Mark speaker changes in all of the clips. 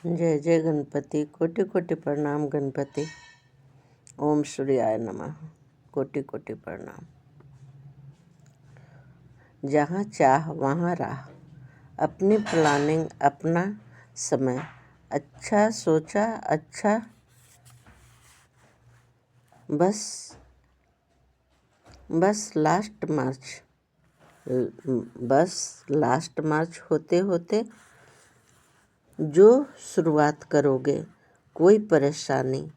Speaker 1: जय जय गणपति। कोटि कोटि प्रणाम गणपति। ओम सूर्याय नमः। कोटि कोटि प्रणाम। जहाँ चाह वहाँ राह, अपनी प्लानिंग अपना समय, अच्छा सोचा अच्छा बस लास्ट मार्च होते होते जो शुरुआत करोगे कोई परेशानी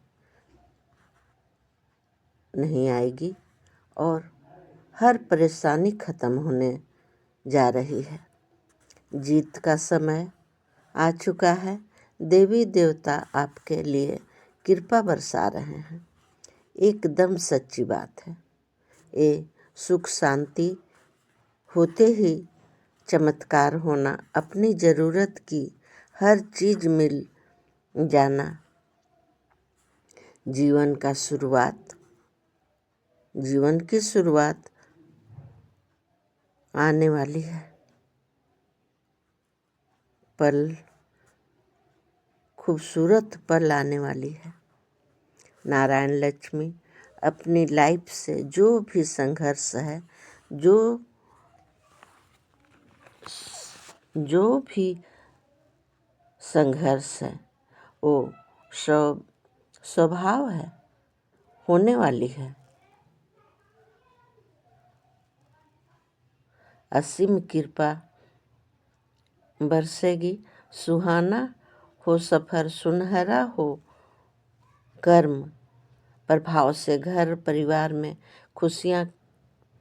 Speaker 1: नहीं आएगी और हर परेशानी खत्म होने जा रही है। जीत का समय आ चुका है। देवी देवता आपके लिए कृपा बरसा रहे हैं। एकदम सच्ची बात है। ये सुख शांति होते ही चमत्कार होना, अपनी ज़रूरत की हर चीज़ मिल जाना, जीवन की शुरुआत आने वाली है। खूबसूरत पल आने वाली है। नारायण लक्ष्मी अपनी लाइफ से जो भी संघर्ष है, जो भी संघर्ष है वो स्वभाव है, होने वाली है। असीम कृपा बरसेगी। सुहाना हो सफ़र, सुनहरा हो कर्म, प्रभाव से घर परिवार में खुशियाँ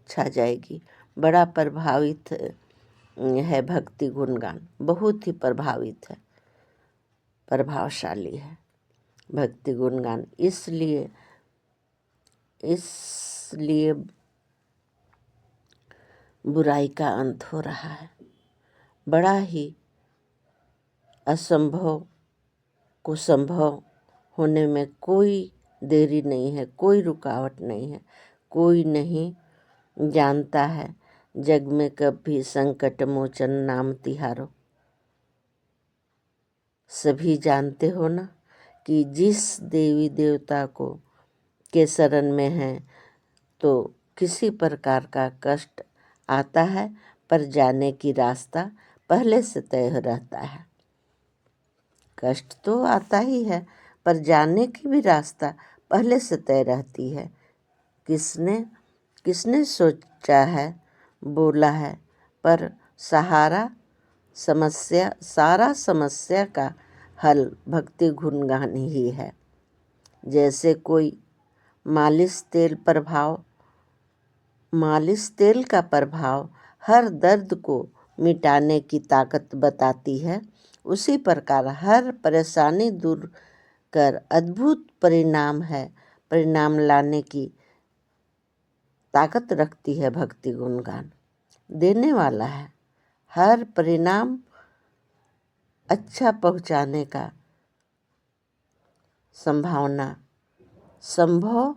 Speaker 1: छा जाएगी। बड़ा प्रभावित है भक्ति गुणगान, बहुत ही प्रभावशाली है भक्ति गुणगान। इसलिए बुराई का अंत हो रहा है। बड़ा ही असंभव को संभव होने में कोई देरी नहीं है, कोई रुकावट नहीं है। कोई नहीं जानता है जग में कभी संकट मोचन नाम तिहारो। सभी जानते हो ना कि जिस देवी देवता के शरण में हैं तो किसी प्रकार का कष्ट आता है, पर जाने की रास्ता पहले से तय रहता है। कष्ट तो आता ही है, पर जाने की भी रास्ता पहले से तय रहती है। किसने सोचा है, बोला है, पर सारा समस्या का हल भक्ति गुणगान ही है। जैसे कोई मालिश तेल का प्रभाव हर दर्द को मिटाने की ताकत बताती है, उसी प्रकार हर परेशानी दूर कर अद्भुत परिणाम लाने की ताकत रखती है भक्ति गुणगान। देने वाला है हर परिणाम अच्छा पहुँचाने का संभव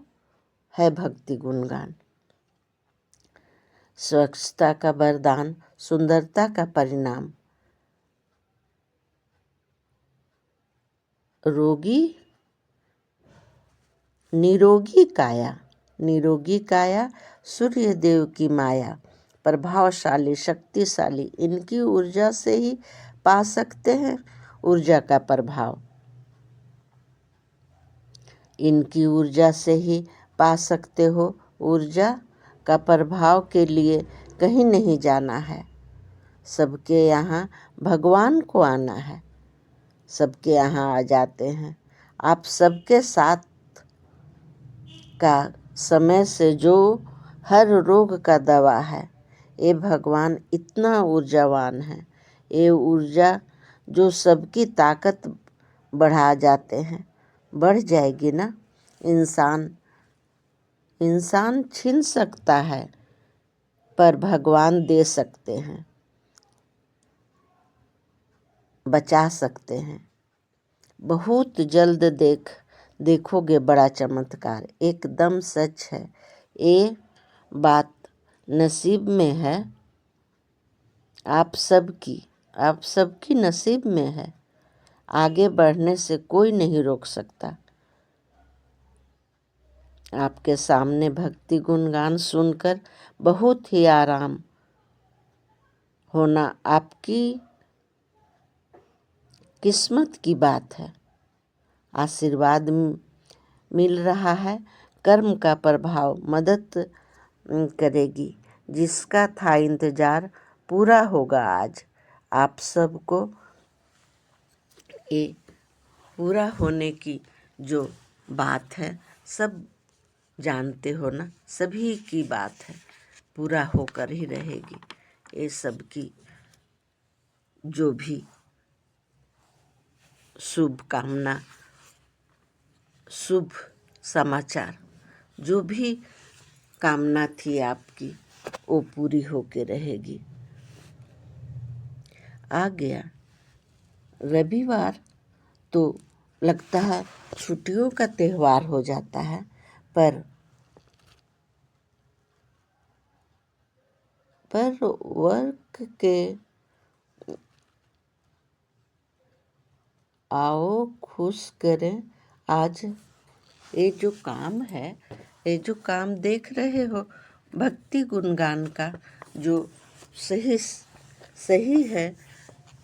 Speaker 1: है भक्ति गुणगान। स्वच्छता का वरदान, सुंदरता का परिणाम, निरोगी काया सूर्य देव की माया। प्रभावशाली, शक्तिशाली, इनकी ऊर्जा से ही पा सकते हैं ऊर्जा का प्रभाव। इनकी ऊर्जा से ही पा सकते हो ऊर्जा का प्रभाव के लिए कहीं नहीं जाना है। सबके यहाँ भगवान को आना है, सबके यहाँ आ जाते हैं। आप सबके साथ का समय से जो हर रोग का दवा है, ये भगवान इतना ऊर्जावान है। ये ऊर्जा जो सबकी ताकत बढ़ा जाते हैं, बढ़ जाएगी ना। इंसान छीन सकता है, पर भगवान दे सकते हैं, बचा सकते हैं। बहुत जल्द देखोगे बड़ा चमत्कार। एकदम सच है। ये बात नसीब में है, आप सबकी नसीब में है। आगे बढ़ने से कोई नहीं रोक सकता। आपके सामने भक्ति गुणगान सुनकर बहुत ही आराम होना आपकी किस्मत की बात है। आशीर्वाद मिल रहा है, कर्म का प्रभाव मदद करेगी। जिसका था इंतजार पूरा होगा आज। आप सबको ये पूरा होने की जो बात है सब जानते हो ना, सभी की बात है, पूरा होकर ही रहेगी। ये सब की जो भी शुभ कामना, शुभ समाचार, जो भी कामना थी आपकी वो पूरी होके रहेगी। आ गया रविवार तो लगता है छुट्टियों का त्यौहार हो जाता है, पर वर्क के आओ खुश करें आज। ये जो काम है, ये जो काम देख रहे हो भक्ति गुणगान का, जो सही सही है,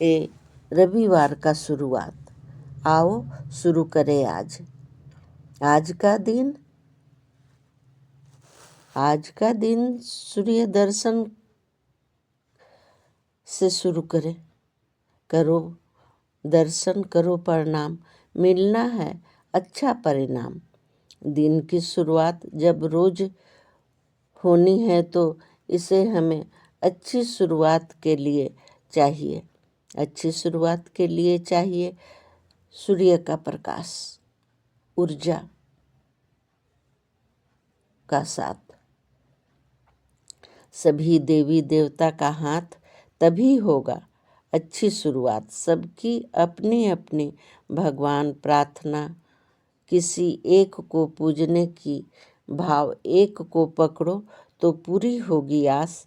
Speaker 1: ये रविवार का शुरुआत। आओ शुरू करें आज। आज का दिन सूर्य दर्शन से शुरू करें। करो दर्शन, करो प्रणाम, मिलना है अच्छा परिणाम। दिन की शुरुआत जब रोज होनी है तो इसे हमें अच्छी शुरुआत के लिए चाहिए। अच्छी शुरुआत के लिए चाहिए सूर्य का प्रकाश, ऊर्जा का साथ, सभी देवी देवता का हाथ, तभी होगा अच्छी शुरुआत। सबकी अपनी अपनी भगवान प्रार्थना, किसी एक को पूजने की भाव, एक को पकड़ो तो पूरी होगी आस।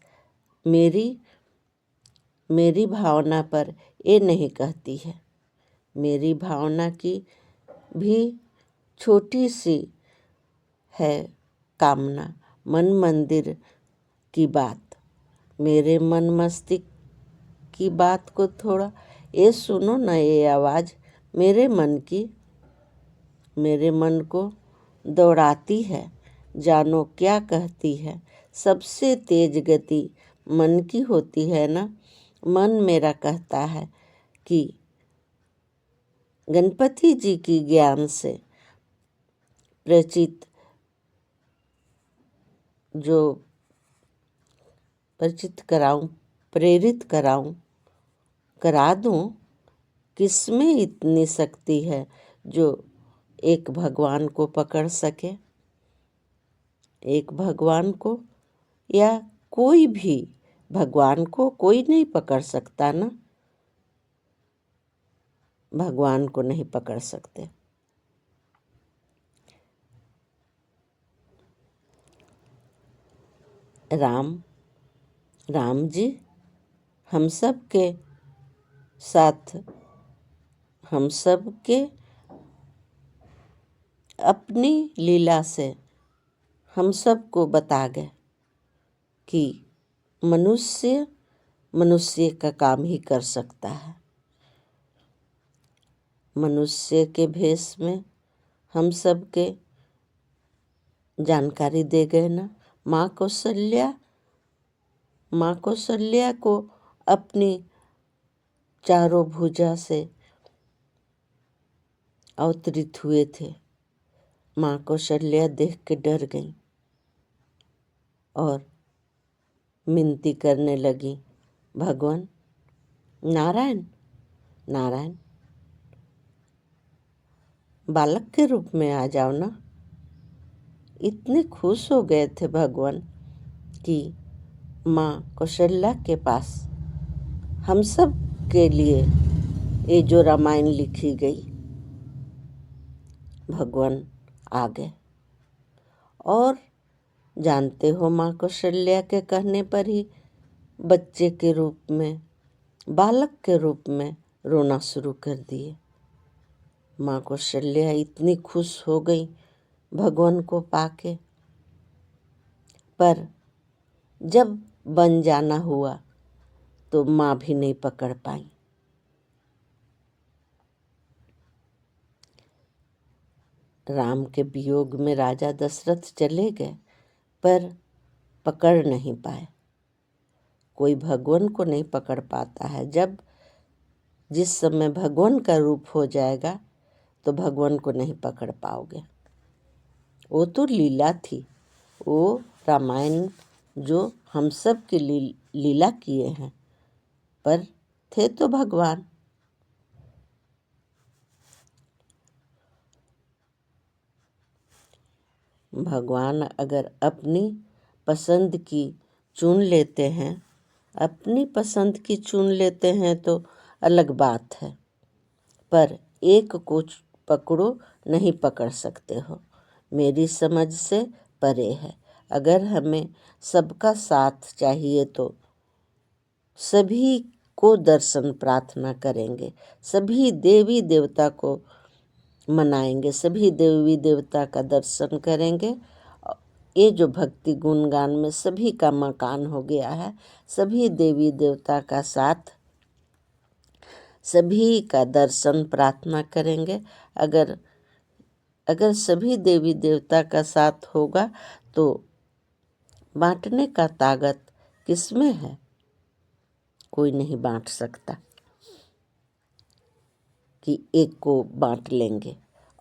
Speaker 1: मेरी भावना पर ये नहीं कहती है। मेरी भावना की भी छोटी सी है कामना, मन मंदिर की बात। मेरे मन मस्तिष्क की बात को थोड़ा ये सुनो ना, ये आवाज़ मेरे मन को दौड़ाती है। जानो क्या कहती है, सबसे तेज गति मन की होती है ना। मन मेरा कहता है कि गणपति जी की ज्ञान से प्रेरित करा दूं। किसमें इतनी शक्ति है जो एक भगवान को पकड़ सके। एक भगवान को या कोई भी भगवान को कोई नहीं पकड़ सकता ना। भगवान को नहीं पकड़ सकते। राम जी हम सब के साथ, हम सब के अपनी लीला से हम सब को बता गए कि मनुष्य का काम ही कर सकता है। मनुष्य के भेष में हम सब के जानकारी दे गए ना। माँ कौशल्या को अपनी चारों भुजा से अवतरित हुए थे। माँ कौशल्या देख के डर गई और मिनती करने लगी, भगवान नारायण बालक के रूप में आ जाओ ना। इतने खुश हो गए थे भगवान कि माँ कौशल्या के पास हम सब के लिए ये जो रामायण लिखी गई, भगवान आ गए। और जानते हो माँ कौशल्या के कहने पर ही बच्चे के रूप में, बालक के रूप में रोना शुरू कर दिए। माँ कौशल्या इतनी खुश हो गई भगवान को पाके, पर जब बन जाना हुआ तो माँ भी नहीं पकड़ पाई। राम के वियोग में राजा दशरथ चले गए, पर पकड़ नहीं पाए। कोई भगवान को नहीं पकड़ पाता है। जब जिस समय भगवान का रूप हो जाएगा तो भगवान को नहीं पकड़ पाओगे। वो तो लीला थी, वो रामायण जो हम सब की लीला किए हैं, पर थे तो भगवान। भगवान अगर अपनी पसंद की चुन लेते हैं, अपनी पसंद की चुन लेते हैं तो अलग बात है, पर एक को पकड़ो, नहीं पकड़ सकते हो। मेरी समझ से परे है। अगर हमें सबका साथ चाहिए तो सभी को दर्शन प्रार्थना करेंगे, सभी देवी देवता को मनाएंगे, सभी देवी देवता का दर्शन करेंगे। ये जो भक्ति गुणगान में सभी का मकान हो गया है, सभी देवी देवता का साथ, सभी का दर्शन प्रार्थना करेंगे। अगर सभी देवी देवता का साथ होगा तो बांटने का ताकत किसमें है? कोई नहीं बांट सकता कि एक को बांट लेंगे।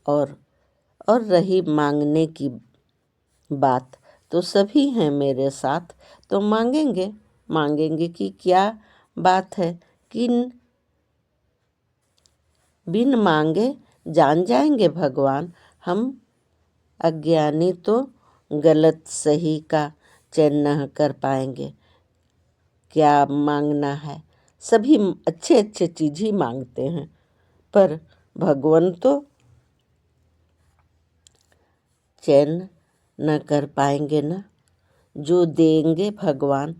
Speaker 1: और रही मांगने की बात, तो सभी हैं मेरे साथ, तो मांगेंगे कि क्या बात है। किन बिन मांगे जान जाएंगे भगवान। हम अज्ञानी तो गलत सही का चयन न कर पाएंगे। क्या मांगना है? सभी अच्छे अच्छे चीज़ ही मांगते हैं, पर भगवान तो चयन न कर पाएंगे ना। जो देंगे भगवान,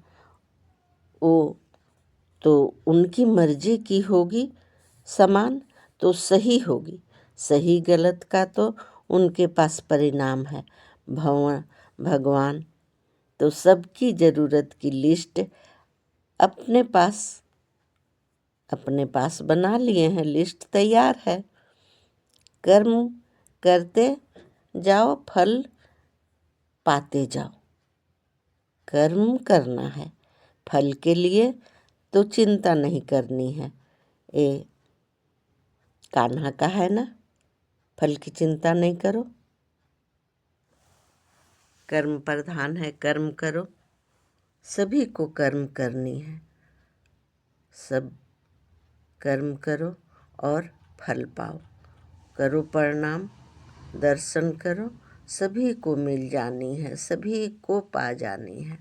Speaker 1: वो तो उनकी मर्जी की होगी, समान तो सही होगी। सही गलत का तो उनके पास परिणाम है। भगवान तो सबकी ज़रूरत की लिस्ट अपने पास बना लिए हैं। लिस्ट तैयार है। कर्म करते जाओ, फल पाते जाओ। कर्म करना है, फल के लिए तो चिंता नहीं करनी है। ये कान्हा का है ना, फल की चिंता नहीं करो। कर्म प्रधान है, कर्म करो। सभी को कर्म करनी है। सब कर्म करो और फल पाओ। करो प्रणाम, दर्शन करो। सभी को मिल जानी है, सभी को पा जानी है।